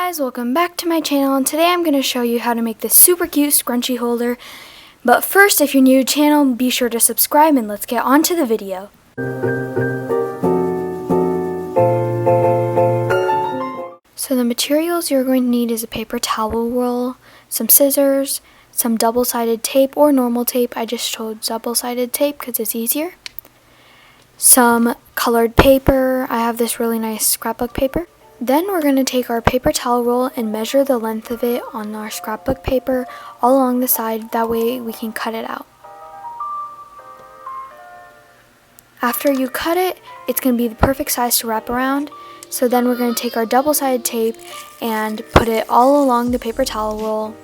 guys, welcome back to my channel, and today I'm going to show you how to make this super cute scrunchie holder. But first, if you're new to the channel, be sure to subscribe and let's get on to the video. So the materials you're going to need is a paper towel roll, some scissors, some double-sided tape or normal tape. I just chose double-sided tape because it's easier. Some colored paper. I have this really nice scrapbook paper. Then we're going to take our paper towel roll and measure the length of it on our scrapbook paper all along the side, that way we can cut it out. After you cut it, it's going to be the perfect size to wrap around. So then we're going to take our double-sided tape and put it all along the paper towel roll.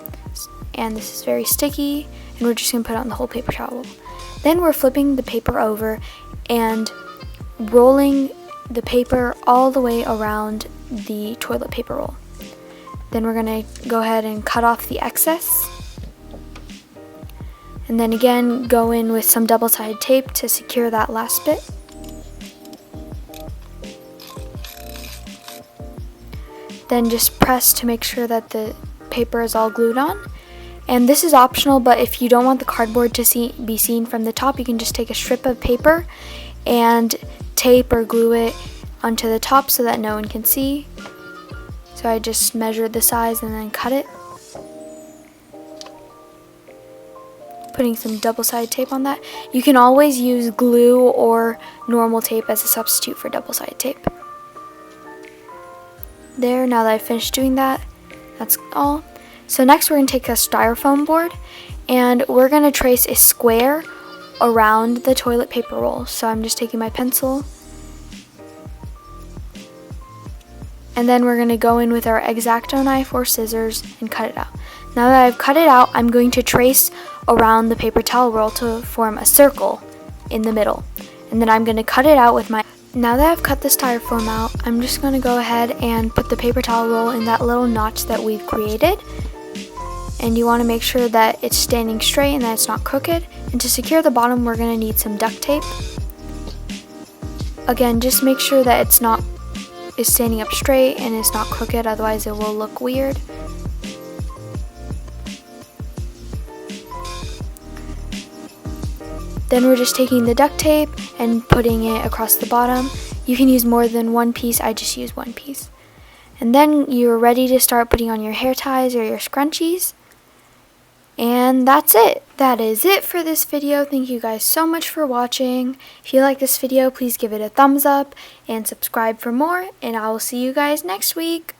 And this is very sticky, and we're just going to put it on the whole paper towel roll. Then we're flipping the paper over and rolling the paper all the way around the toilet paper roll. Then we're going to go ahead and cut off the excess. And then again, go in with some double-sided tape to secure that last bit. Then just press to make sure that the paper is all glued on. And this is optional, but if you don't want the cardboard to be seen from the top, you can just take a strip of paper and tape or glue it onto the top so that no one can see. So I just measured the size and then cut it. Putting some double-sided tape on that. You can always use glue or normal tape as a substitute for double-sided tape. There, now that I've finished doing that, that's all. So next we're going to take a styrofoam board and we're going to trace a square around the toilet paper roll. So I'm just taking my pencil, and then we're going to go in with our X-Acto knife or scissors and cut it out. Now that I've cut it out, I'm going to trace around the paper towel roll to form a circle in the middle. And then I'm going to cut it out with my... Now that I've cut the styrofoam out, I'm just going to go ahead and put the paper towel roll in that little notch that we've created. And you want to make sure that it's standing straight and that it's not crooked. And to secure the bottom, we're going to need some duct tape. Again, just make sure that it's standing up straight and it's not crooked, otherwise it will look weird. Then we're just taking the duct tape and putting it across the bottom. You can use more than one piece, I just use one piece. And then you're ready to start putting on your hair ties or your scrunchies. And that's it. That is it for this video. Thank you guys so much for watching. If you like this video, please give it a thumbs up and subscribe for more. And I will see you guys next week.